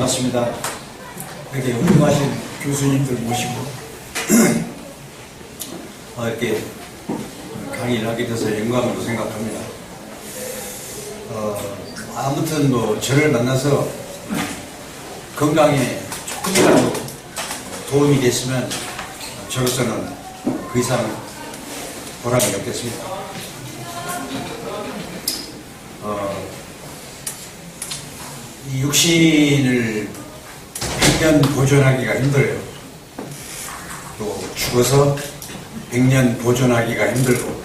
반갑습니다. 이렇게 훌륭하신 교수님들 모시고 이렇게 강의를 하게 돼서 영광으로 생각합니다. 아무튼 뭐 저를 만나서 건강에 조금이라도 도움이 됐으면 저로서는 그 이상 보람이 없겠습니다. 이 육신을 100년 보존하기가 힘들어요. 또 죽어서 100년 보존하기가 힘들고,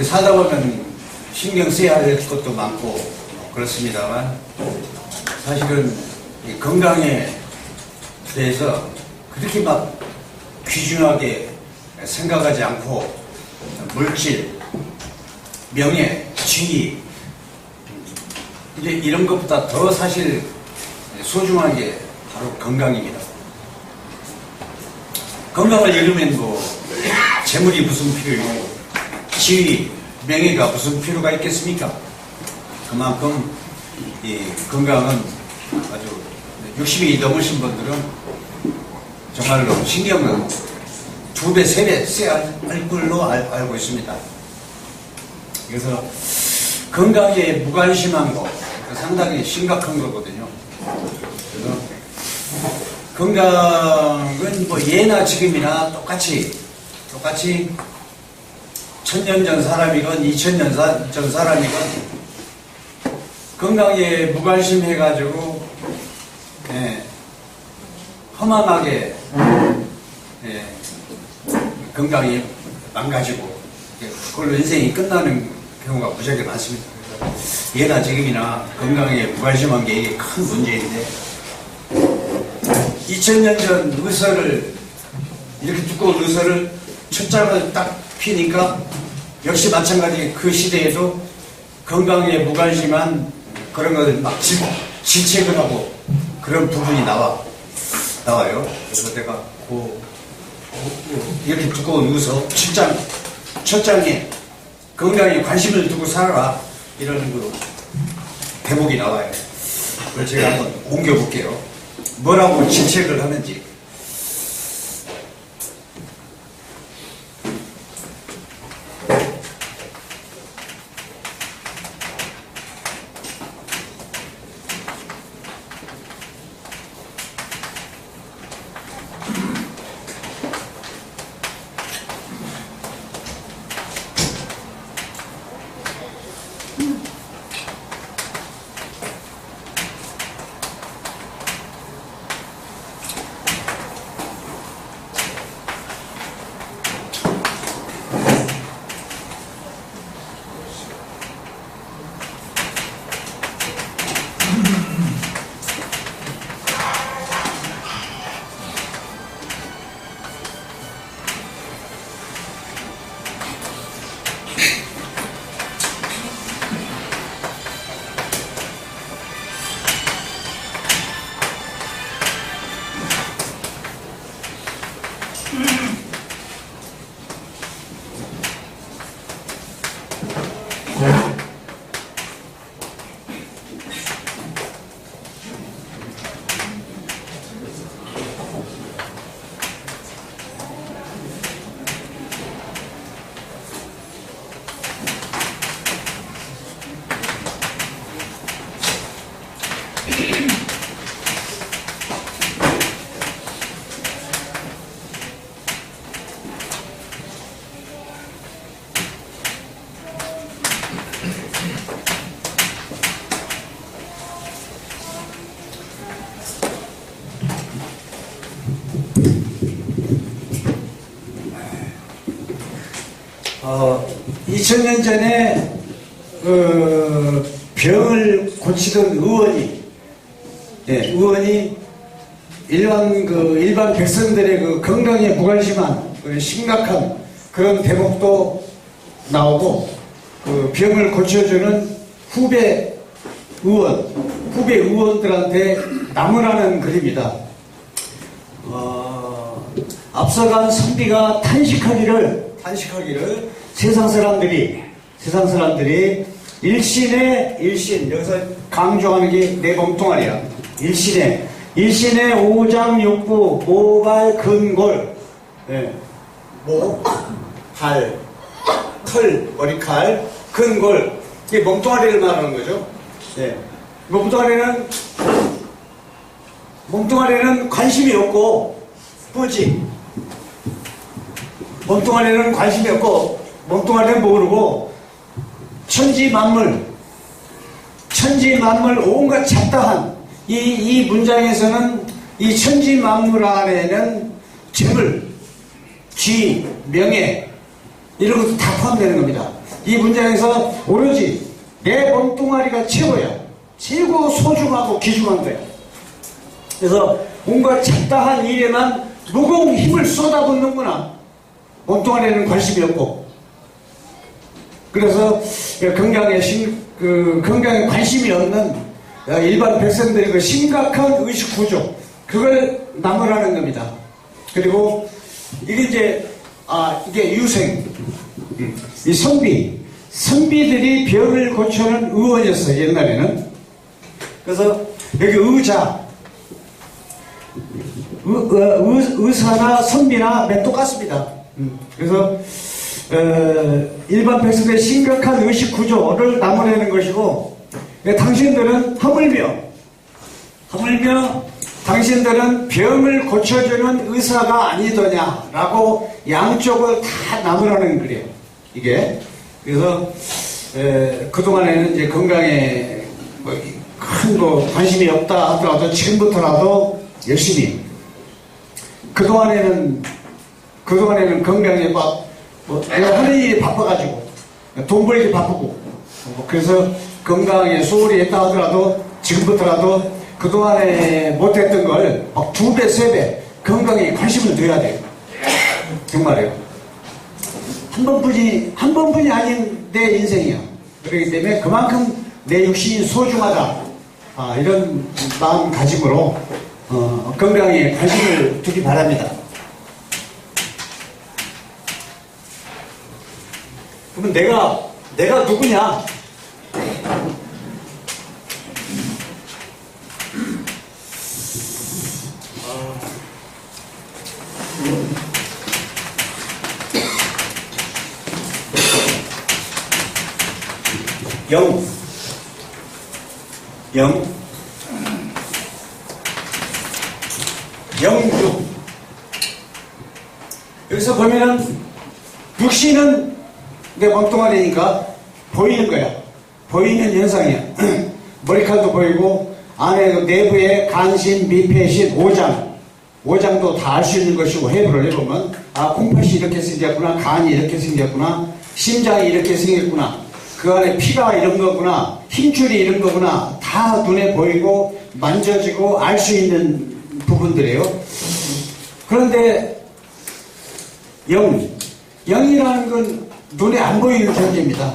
살다 보면 신경 써야 할 것도 많고 그렇습니다만, 사실은 이 건강에 대해서 그렇게 막 귀중하게 생각하지 않고 물질, 명예, 지위 이런 것보다 더 사실 소중한 게 바로 건강입니다. 건강을 잃으면 뭐 재물이 무슨 필요 있고 지위, 명예가 무슨 필요가 있겠습니까? 그만큼 이 건강은 아주 60이 넘으신 분들은 정말로 신경을 2배, 3배 써야 할 걸로 알고 있습니다. 그래서 건강에 무관심한 거 상당히 심각한 거거든요. 그래서 건강은 뭐 예나 지금이나 똑같이 1000년 전 사람이건 2000년 전 사람이건 건강에 무관심해가지고 허망하게 건강이 망가지고 그걸로 인생이 끝나는 경우가 무지하게 많습니다. 예나 지금이나 건강에 무관심한 게 이게 큰 문제인데, 2000년 전 의서를, 이렇게 두꺼운 의서를 첫 장을 딱 피니까 역시 마찬가지 그 시대에도 건강에 무관심한 그런 것을 막 질책을 하고 그런 부분이 나와요. 그래서 내가 이렇게 두꺼운 의서 첫 장에 건강에 관심을 두고 살아라 이런 그 대목이 나와요. 그걸 제가 한번 옮겨볼게요. 뭐라고 질책을 하는지. 어, 2000년 전에 병을 고치던 의원이 일반 백성들의 그 건강에 무관심한 심각한 그런 대목도 나오고, 그 병을 고쳐주는 후배 의원들한테 나무라는 글입니다. 앞서간 선비가 탄식하기를 세상 사람들이 일신, 여기서 강조하는 게 내 몸뚱아리야. 일신의 오장육부, 모발, 근골, 네. 목, 발, 털, 머리칼, 근골, 이게 몸뚱아리를 말하는 거죠. 네. 몸뚱아리는 관심이 없고, 뿌지. 몸뚱아리는 관심이 없고, 몸뚱아리는 모르고, 천지만물, 온갖 잡다한, 이 문장에서는 이 천지만물 안에는 재물, 쥐, 명예, 이런 것도 다 포함되는 겁니다. 이 문장에서 오로지 내 몸뚱아리가 최고야. 최고 소중하고 귀중한 거야. 그래서 온갖 잡다한 일에만 무거운 힘을 쏟아붓는구나. 몸뚱아리에는 관심이 없고. 그래서 건강에 관심이 없는 일반 백성들의 그 심각한 의식 구조, 그걸 나무라는 겁니다. 그리고 이게 이게 유생, 이 선비들이 병을 고쳐는 의원이었어요, 옛날에는. 그래서 여기 의사나 선비나 맨 똑같습니다. 그래서 일반 백성들의 심각한 의식 구조를 나무라는 것이고, 당신들은 하물며 당신들은 병을 고쳐주는 의사가 아니더냐라고 양쪽을 다 나누라는 거예요. 이게. 그래서 그동안에는 이제 건강에 큰 관심이 없다 하더라도 지금부터라도 열심히. 그동안에는 건강에 내가 하는 일이 바빠가지고 돈 벌기 바쁘고, 그래서 건강에 소홀히 했다 하더라도 지금부터라도 그동안에 못했던 걸 막 2배, 3배 건강에 관심을 둬야 돼요. 정말이에요. 한 번뿐이 아닌 내 인생이야. 그렇기 때문에 그만큼 내 육신이 소중하다. 이런 마음가짐으로 건강에 관심을 두기 바랍니다. 그러면 내가 누구냐? 영육. 여기서 보면은 육신은 내 몸뚱아리니까 보이는 거야. 보이는 현상이야. 머리칼도 보이고, 안에 내부에 간신, 미폐신, 오장도 다 알 수 있는 것이고, 해부를 해보면, 콩팥이 이렇게 생겼구나, 간이 이렇게 생겼구나, 심장이 이렇게 생겼구나, 그 안에 피가 이런 거구나, 힘줄이 이런 거구나, 다 눈에 보이고, 만져지고, 알 수 있는 부분들이에요. 그런데, 영이라는 건 눈에 안 보이는 존재입니다.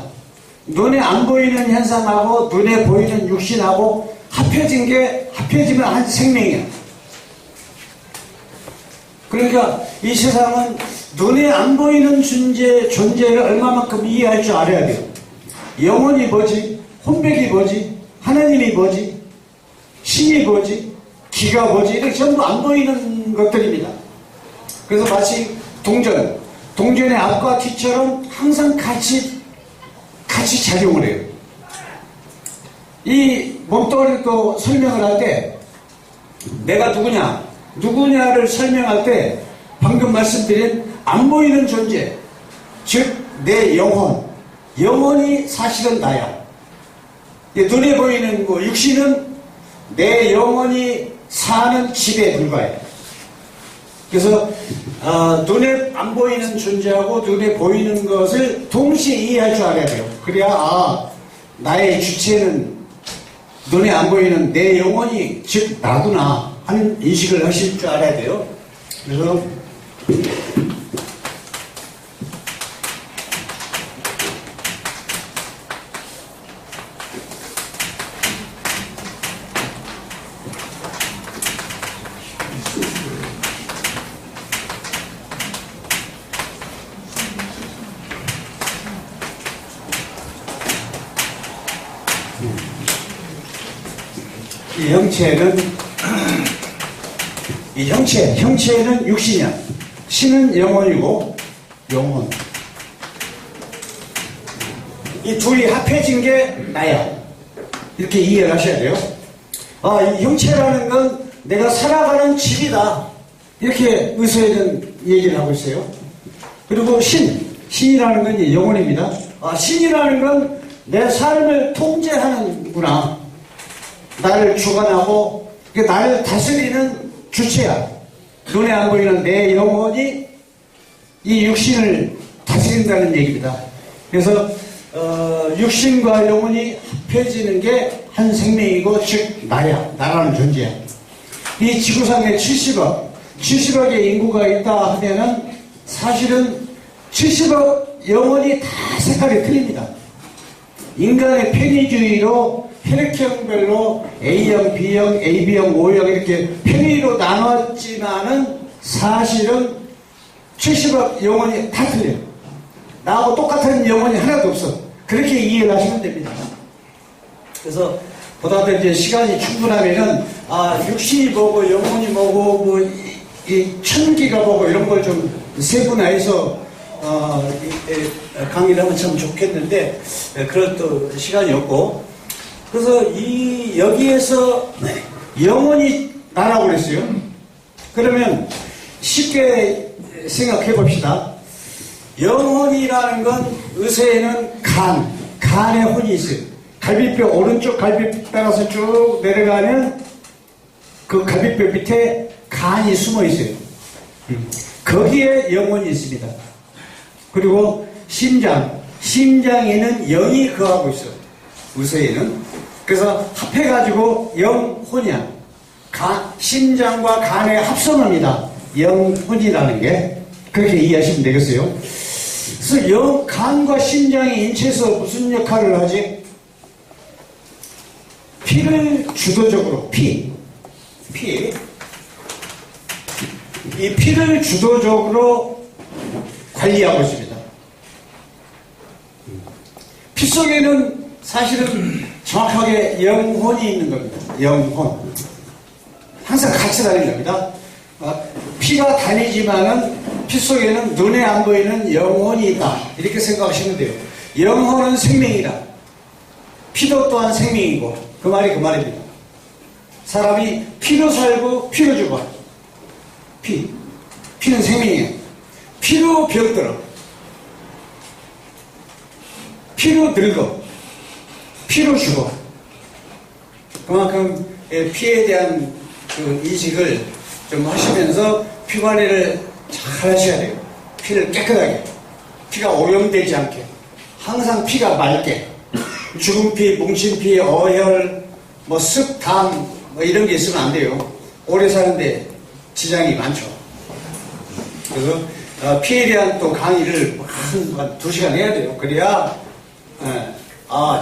눈에 안 보이는 현상하고 눈에 보이는 육신하고 합해지면 한 생명이야. 그러니까 이 세상은 눈에 안 보이는 존재를 얼마만큼 이해할 줄 알아야 돼요. 영혼이 뭐지? 혼백이 뭐지? 하나님이 뭐지? 신이 뭐지? 기가 뭐지? 이렇게 전부 안 보이는 것들입니다. 그래서 마치 동전의 앞과 뒤처럼 항상 같이 작용을 해요. 이 몸뚱아리를 또 설명을 할 때 내가 누구냐를 설명할 때 방금 말씀드린 안 보이는 존재, 즉 내 영혼이 사실은 나야. 눈에 보이는 육신은 내 영혼이 사는 집에 불과해. 그래서 눈에 안 보이는 존재하고 눈에 보이는 것을 동시에 이해할 줄 알아야 돼요. 그래야 나의 주체는 눈에 안 보이는 내 영혼이 즉 나구나 하는 인식을 하실 줄 알아야 돼요. 그래서 이 형체는 이 형체는 육신이야. 신은 영혼이고 영혼. 이 둘이 합해진 게 나야. 이렇게 이해를 하셔야 돼요. 이 형체라는 건 내가 살아가는 집이다. 이렇게 의서에는 얘기를 하고 있어요. 그리고 신이라는 건 이제 영혼입니다. 신이라는 건 내 삶을 통제하는구나. 나를 주관하고 나를 다스리는 주체야. 눈에 안 보이는 내 영혼이 이 육신을 다스린다는 얘기입니다. 그래서 육신과 영혼이 합해지는 게 한 생명이고 즉 나라는 존재야. 이 지구상에 70억의 인구가 있다 하면은 사실은 70억 영혼이 다 색깔이 틀립니다. 인간의 편의주의로 혈액형별로 A형, B형, AB형, O형 이렇게 편의로 나눴지만은 사실은 70억 영혼이 다 틀려요. 나하고 똑같은 영혼이 하나도 없어. 그렇게 이해를 하시면 됩니다. 그래서 보다 더 이제 시간이 충분하면은 육신이 뭐고 영혼이 뭐고 이 천기가 뭐고 이런 걸 좀 세분화해서 강의를 하면 참 좋겠는데 그럴 또 시간이 없고 그래서 여기에서 영혼이 나라고 그랬어요. 그러면 쉽게 생각해 봅시다. 영혼이라는 건 의세에는 간에 혼이 있어요. 갈비뼈, 오른쪽 갈비뼈 따라서 쭉 내려가면 그 갈비뼈 밑에 간이 숨어 있어요. 거기에 영혼이 있습니다. 그리고 심장에는 영이 거하고 있어요. 의서에는. 그래서 합해가지고 영혼이야. 심장과 간의 합성어입니다. 영혼이라는 게. 그렇게 이해하시면 되겠어요. 그래서 간과 심장이 인체에서 무슨 역할을 하지? 피를 주도적으로, 이 피를 주도적으로 관리하고 있습니다. 피 속에는 사실은 정확하게 영혼이 있는 겁니다. 영혼. 항상 같이 다니는 겁니다. 피가 다니지만은 피 속에는 눈에 안 보이는 영혼이 있다. 이렇게 생각하시면 돼요. 영혼은 생명이다. 피도 또한 생명이고, 그 말입니다. 사람이 피로 살고 피로 죽어. 피는 생명이에요. 피로 병들어. 피로 늙어. 피로 죽어. 그만큼 피에 대한 그 인식을 좀 하시면서 피 관리를 잘 하셔야 돼요. 피를 깨끗하게. 피가 오염되지 않게. 항상 피가 맑게. 죽은 피, 뭉친 피, 어혈, 습, 당, 이런 게 있으면 안 돼요. 오래 사는데 지장이 많죠. 그래서 피에 대한 또 강의를 한 2시간 해야 돼요. 그래야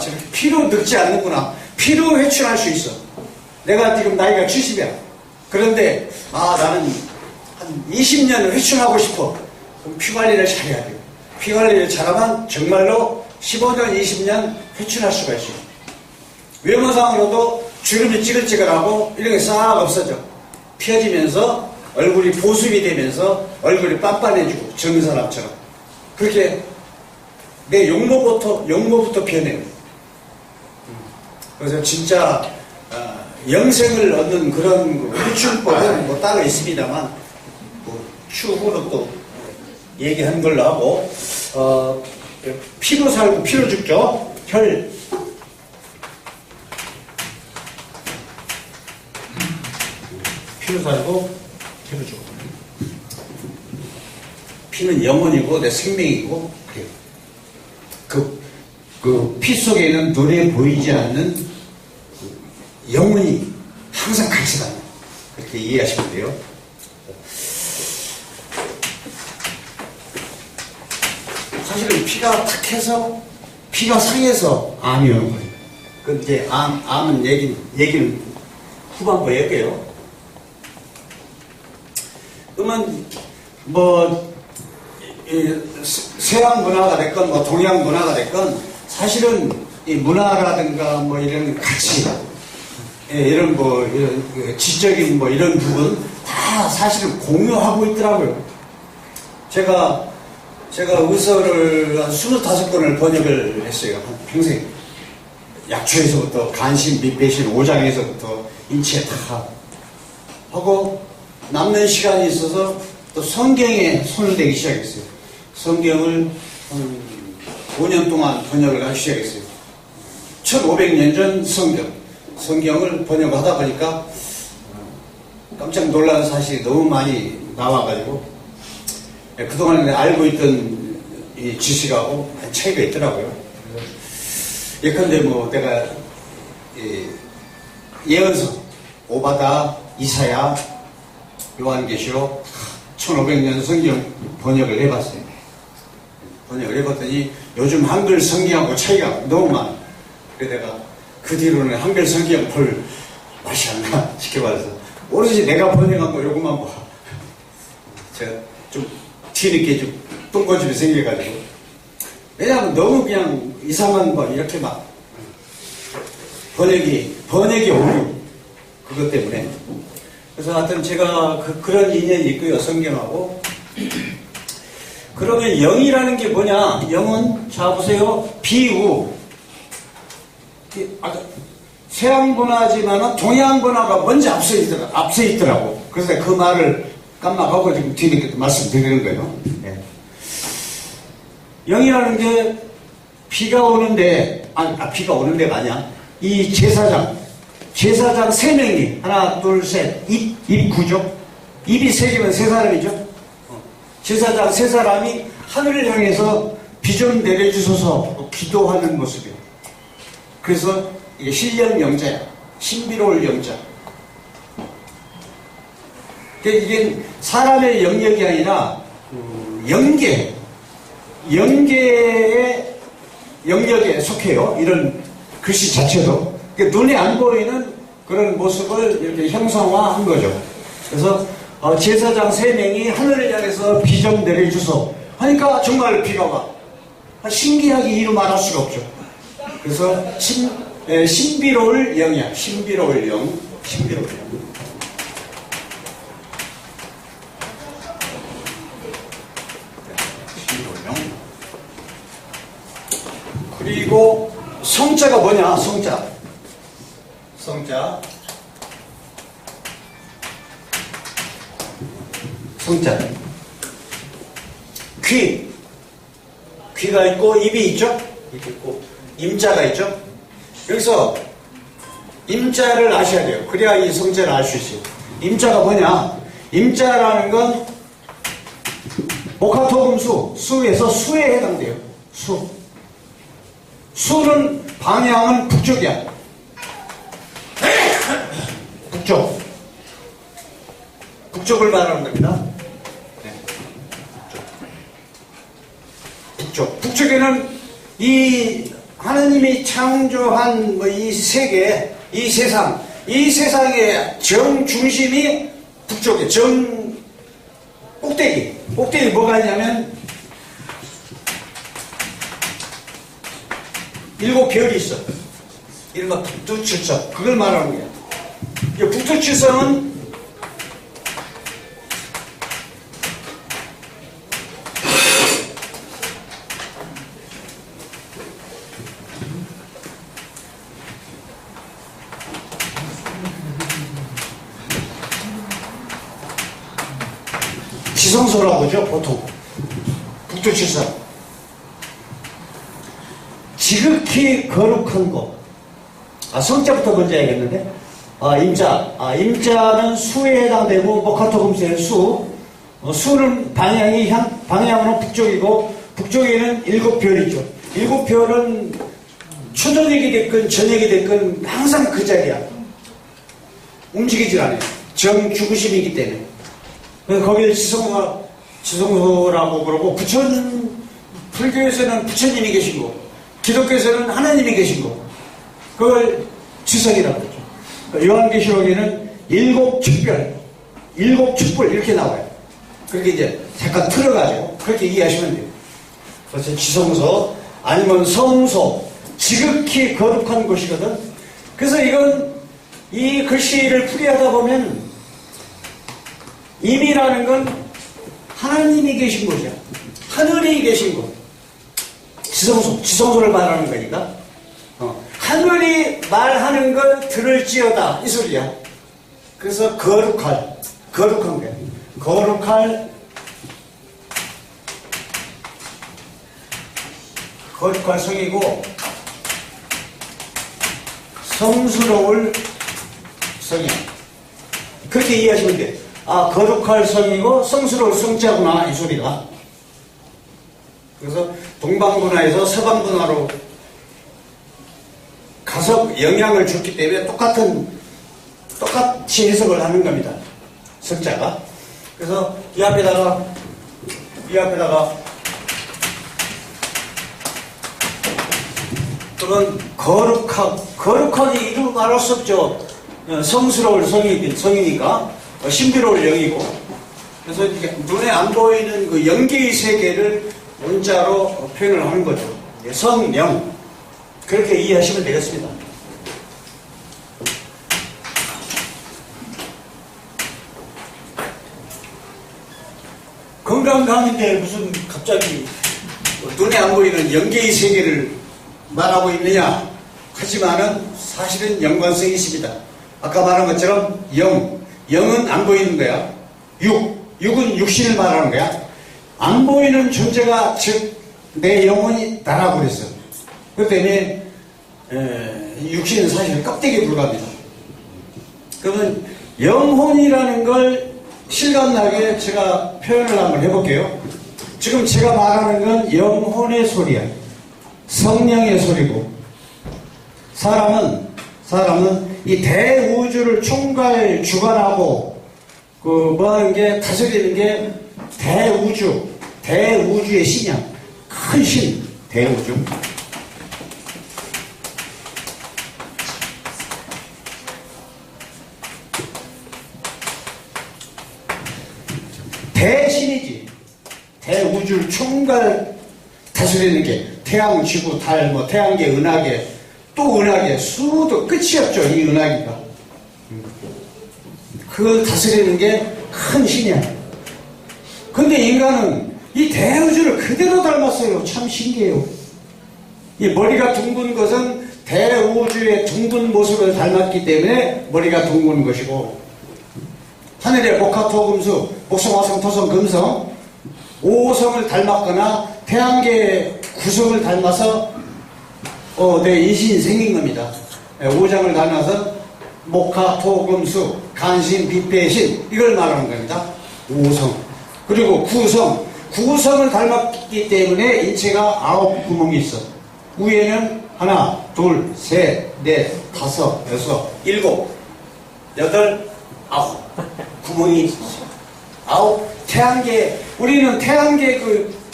지금 피로 늙지 않는구나. 피로 회춘할 수 있어. 내가 지금 나이가 70이야. 그런데 나는 한 20년을 회춘하고 싶어. 그럼 피 관리를 잘해야 돼요. 피 관리를 잘하면 정말로 15년, 20년 회춘할 수가 있어요. 외모상으로도 주름이 찌글찌글하고 이런 게 싹 없어져. 피어지면서 얼굴이 보습이 되면서 얼굴이 빤빤해지고 젊은 사람처럼. 그렇게 내 용모부터 변해요. 그래서 진짜 영생을 얻는 그런 회춘법은 따로 있습니다만 추후로 또 얘기하는 걸로 하고 피로 살고 피로 죽죠. 피로 살고 피로 죽어. 피는 영혼이고 내 생명이고 그래요. 그 피 속에는 눈에 보이지 않는 영혼이 항상 같이 다녀요. 그렇게 이해하시면 돼요. 사실은 피가 탁해서 피가 상해서 암이 오는 거예요. 그 이제 암은 얘기는 후반부에 할게요. 그러면 서양 문화가 됐건 동양 문화가 됐건 사실은 이 문화라든가 이런 가치 이런 뭐 이런 지적인 뭐 이런 부분 다 사실은 공유하고 있더라고요. 제가 의서를 한 25권을 번역을 했어요. 한 평생. 약초에서부터 간신, 밑배신, 오장에서부터 인체 다 하고 남는 시간이 있어서 또 성경에 손을 대기 시작했어요. 성경을 한 5년 동안 번역을 하기 시작했어요. 1500년 전 성경을 번역하다 보니까 깜짝 놀란 사실이 너무 많이 나와가지고 그동안 알고 있던 이 지식하고 차이가 있더라고요. 예컨대 뭐 내가 예언서, 오바다, 이사야, 요한계시록 1500년 성경 번역을 해봤어요. 번역을 해봤더니 요즘 한글 성경하고 차이가 너무 많아. 그래서 내가 그 뒤로는 한글 성경 볼 맛이 안 나 시켜봐서 오로지 내가 번역한 거 요것만 봐. 제가 좀 뒤늦게 좀 똥꼬집이 생겨가지고 왜냐하면 너무 그냥 이상한 거 이렇게 막 번역이 오류 그것 때문에 그래서 하여튼 제가 그런 인연이 있고요. 성경하고 그러면 영이라는 게 뭐냐? 영은 자 보세요. 비우 서양문화지만은 동양문화가 먼저 앞서 있더라고. 그래서 그 말을 깜빡하고 지금 뒤늦게 말씀드리는 거예요. 네. 영이라는 게 비가 오는데 비가 오는 데가 아니야. 이 제사장 3명이 하나 둘 셋 입 구죠. 입이 3개면 3사람이죠. 제사장 3사람이 하늘을 향해서 비 좀 내려주소서 기도하는 모습이에요. 그래서 이게 신령 영자야. 신비로울 영자. 이게 사람의 영역이 아니라 영계의 영역에 속해요. 이런 글씨 자체도. 그러니까 눈에 안 보이는 그런 모습을 이렇게 형상화한 거죠. 그래서 제사장 3명이 하늘을 향해서 비 좀 내려주소 하니까 정말 비가 와. 신기하게 이루 말할 수가 없죠. 그래서 신비로울 영이야. 신비로울 영. 신비로울 영. 그리고 성자가 뭐냐? 성자. 귀가 있고 입이 있죠? 입이 있고 임자가 있죠? 여기서 임자를 아셔야 돼요. 그래야 이 성자를 알 수 있어요. 임자가 뭐냐? 임자라는 건 목화토금수, 수에서 수에 해당돼요. 수는 방향은 북쪽이야. 북쪽을 말하는 겁니다. 네. 북쪽에는 이 하느님이 창조한 뭐 이 세계, 이 세상의 정중심이 북쪽에 꼭대기 뭐가 있냐면 7별이 있어. 이른바 북두칠성. 그걸 말하는 거야. 이 북두칠성은 지성소라고 하죠, 보통. 북두칠성. 지극히 거룩한 곳. 성자부터 먼저 해야겠는데. 임자는 수에 해당되고, 목화토금수의 수는 방향으로 북쪽이고, 북쪽에는 7별이죠. 7별은 초저녁이 됐건 저녁이 됐건 항상 그 자리야. 움직이질 않아요. 정중심이기 때문에. 그래서 거기를 지성소라고 그러고, 불교에서는 부처님이 계시고, 기독교에서는 하나님이 계시고, 그걸 지성이라고 그러죠. 요한계시록에는 7축별 이렇게 나와요. 그렇게 이제 잠깐 틀어가지고 그렇게 이해하시면 돼요. 그래서 지성소 아니면 성소, 지극히 거룩한 곳이거든. 그래서 이건 이 글씨를 풀이하다 보면 임이라는 건 하나님이 계신 곳이야. 하늘이 계신 곳. 지성소를 말하는 거니까. 하늘이 말하는 걸 들을지어다 이 소리야. 그래서 거룩한 거야. 거룩할 성이고 성스러울 성이야. 그렇게 이해하시면 돼. 아, 거룩할 성이고 성스러울 성자구나 이 소리가. 그래서 동방분화에서 서방분화로 가서 영향을 줬기 때문에 똑같이 해석을 하는 겁니다. 성자가. 그래서 이 앞에다가 그런 거룩하게 이루 말할 수 없죠. 성스러울 성이니까 신비로울 영이고. 그래서 눈에 안 보이는 그 영계의 세계를 문자로 표현을 하는 거죠. 성령. 그렇게 이해하시면 되겠습니다. 건강강인데 무슨 갑자기 눈에 안 보이는 영계의 세계를 말하고 있느냐 하지만은 사실은 연관성이 있습니다. 아까 말한 것처럼 영은 안 보이는 거야. 육은 육신을 말하는 거야. 안 보이는 존재가 즉 내 영혼이 나라고 그랬어. 그 때문에 육신은 사실 껍데기에 불과합니다. 그러면 영혼이라는 걸 실감나게 제가 표현을 한번 해볼게요. 지금 제가 말하는 건 영혼의 소리야. 성령의 소리고, 사람은 이 대우주를 총괄 주관하고 뭐 하는 게, 다스리는 게 대우주의 신이야. 큰 신, 대우주. 대신이지. 대우주를 총괄 다스리는 게 태양, 지구, 달, 뭐 태양계, 은하계, 또 은하계, 수도 끝이 없죠. 이 은하계가. 그걸 다스리는 게 큰 신이야. 근데 인간은 이 대우주를 그대로 닮았어요. 참 신기해요. 이 머리가 둥근 것은 대우주의 둥근 모습을 닮았기 때문에 머리가 둥근 것이고, 하늘의 목화토금수, 목성화성 토성 금성 5성을 닮았거나 태양계의 구성을 닮아서 내 인신이 생긴 겁니다. 5장을 닮아서 목화토금수, 간신, 빛배신 이걸 말하는 겁니다. 5성. 그리고 구성을 닮았기 때문에 인체가 9구멍이 있어. 위에는 하나, 둘, 셋, 넷, 다섯, 여섯, 일곱, 여덟, 아홉 구멍이 있어. 우리는 태양계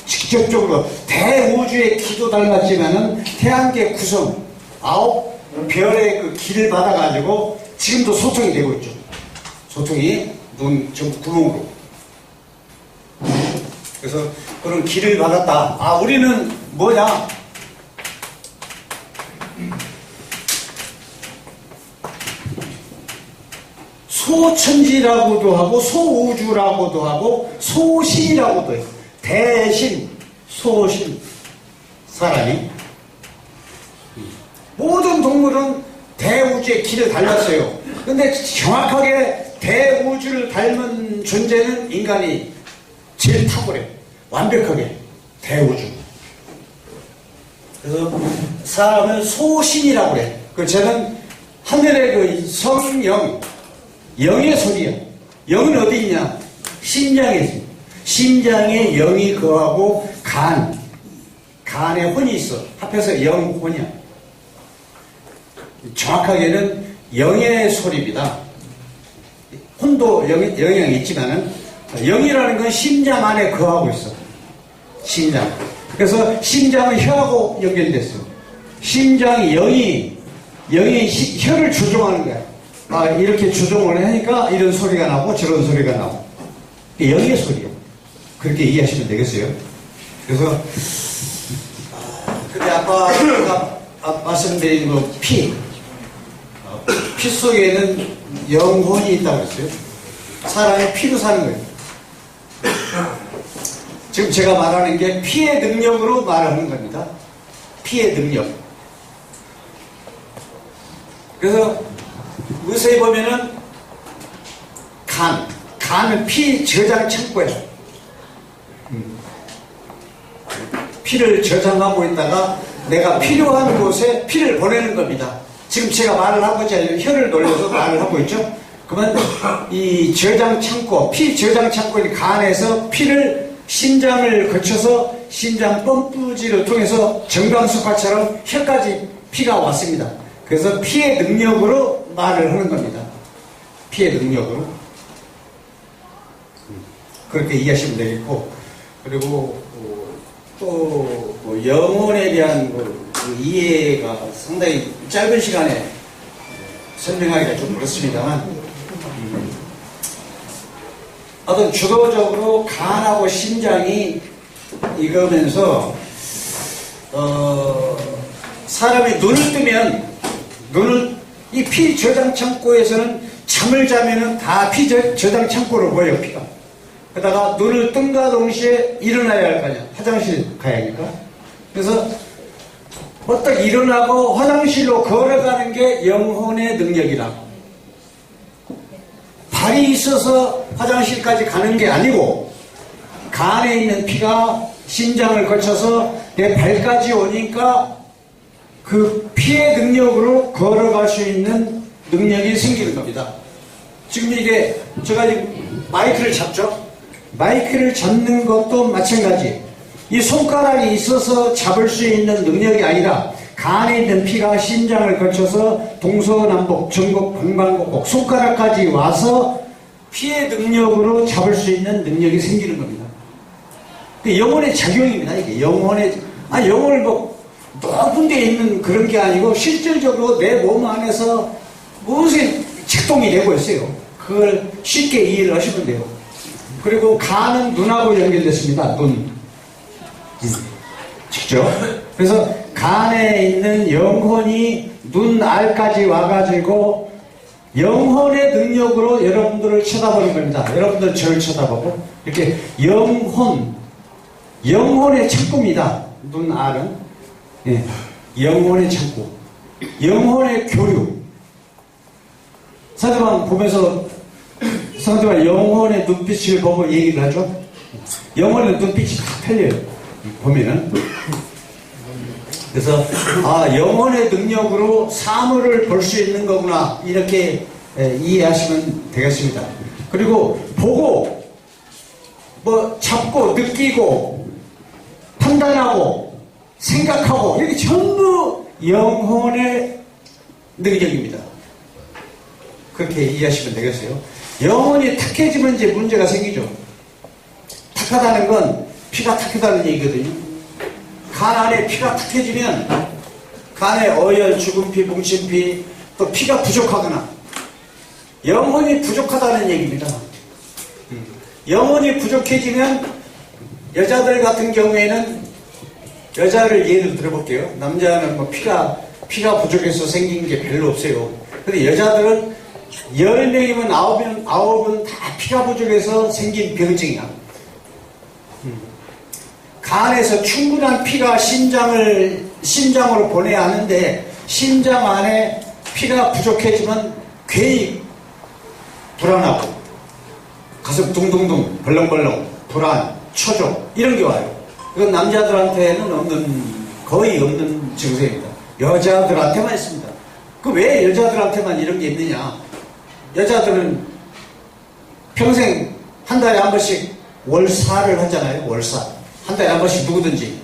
직접적으로 대우주의 기도 닮았지만은 태양계 구성 9별의 길을 받아가지고 지금도 소통이 되고 있죠. 소통이 눈 전부 구멍으로. 그래서 그런 길을 받았다. 우리는 뭐냐? 소천지라고도 하고 소우주라고도 하고 소신이라고도 해요. 대신, 소신, 사람이. 모든 동물은 대우주의 길을 닮았어요. 근데 정확하게 대우주를 닮은 존재는 인간이 제일 탁월해. 완벽하게 대우주. 그래서 사람은 소신이라고 그래. 저는 하늘의 성령, 영의 소리야. 영은 어디 있냐? 심장에 있어. 심장에 영이 거하고 간에 혼이 있어. 합해서 영혼이야. 정확하게는 영의 소리입니다. 혼도 영향이 있지만은 영이라는 건 심장 안에 거하고 있어. 심장. 그래서 심장은 혀하고 연결됐어. 심장이 영이 혀를 조종하는 거야. 이렇게 조종을 하니까 이런 소리가 나고 저런 소리가 나고. 영의 소리요. 그렇게 이해하시면 되겠어요. 그래서 근데 아까 제가 말씀드린 피 피 속에는 영혼이 있다고 했어요. 사람이 피로 사는 거예요. 지금 제가 말하는 게 피의 능력으로 말하는 겁니다. 피의 능력. 그래서 의사에 보면은 간은 피 저장 창고예요. 피를 저장하고 있다가 내가 필요한 곳에 피를 보내는 겁니다. 지금 제가 말을 하고 있잖아요. 혀를 놀려서 말을 하고 있죠. 그러면 이 저장 창고, 피 저장 창고인 간에서 피를 심장을 거쳐서 심장 펌프질을 통해서 정강석화처럼 혀까지 피가 왔습니다. 그래서 피의 능력으로 말을 하는 겁니다. 피의 능력으로. 그렇게 이해하시면 되겠고, 그리고 또 영혼에 대한 그 이해가 상당히 짧은 시간에 설명하기가 좀 그렇습니다만, 어떤 주도적으로 간하고 심장이 이거면서 사람이 눈을 뜨면 이 피 저장 창고에서는 잠을 자면은 다 피 저장 창고로 보여요. 피가. 그러다가 눈을 뜬과 동시에 일어나야 할 거 아니야. 화장실 가야 하니까. 그래서 어떻게 일어나고 화장실로 걸어가는 게 영혼의 능력이라고. 발이 있어서 화장실까지 가는 게 아니고 간에 있는 피가 심장을 거쳐서 내 발까지 오니까 그 피의 능력으로 걸어갈 수 있는 능력이 생기는 겁니다. 지금 이게 제가 지금 마이크를 잡죠. 마이크를 잡는 것도 마찬가지. 이 손가락이 있어서 잡을 수 있는 능력이 아니라 간에 있는 피가 심장을 거쳐서 동서남북, 전국, 방방곡곡 손가락까지 와서 피의 능력으로 잡을 수 있는 능력이 생기는 겁니다. 영혼의 작용입니다. 이게 영혼을 높은 데 있는 그런 게 아니고 실질적으로 내 몸 안에서 무슨 작동이 되고 있어요. 그걸 쉽게 이해를 하시면 돼요. 그리고 간은 눈하고 연결됐습니다. 눈. 직접. 그래서 간에 있는 영혼이 눈알까지 와가지고 영혼의 능력으로 여러분들을 쳐다보는 겁니다. 여러분들 저를 쳐다보고 이렇게 영혼의 창고입니다. 눈알은. 예, 영혼의 창고. 영혼의 교류. 상대방 보면서 상대방 영혼의 눈빛을 보고 얘기를 하죠. 영혼의 눈빛이 다 틀려요. 보면은. 그래서 영혼의 능력으로 사물을 볼 수 있는 거구나 이렇게 이해하시면 되겠습니다. 그리고 보고 잡고 느끼고 판단하고 생각하고 이렇게 전부 영혼의 능력입니다. 그렇게 이해하시면 되겠어요. 영혼이 탁해지면 이제 문제가 생기죠. 탁하다는 건 피가 탁하다는 얘기거든요. 간 안에 피가 탁해지면 간에 어혈, 죽은피, 뭉친피 또 피가 부족하거나 영혼이 부족하다는 얘기입니다. 영혼이 부족해지면 여자들 같은 경우에는 여자를 예를 들어볼게요. 남자는 피가 부족해서 생긴 게 별로 없어요. 근데 여자들은 10명이면 9은 다 피가 부족해서 생긴 병증이야. 간에서 충분한 피가 심장으로 보내야 하는데 심장 안에 피가 부족해지면 괜히 불안하고 가슴 둥둥둥 벌렁벌렁 불안, 초조 이런 게 와요. 이건 남자들한테는 거의 없는 증세입니다. 여자들한테만 있습니다. 그 왜 여자들한테만 이런 게 있느냐? 여자들은 평생 한 달에 한 번씩 월사를 하잖아요. 월사. 한 달에 한 번씩 누구든지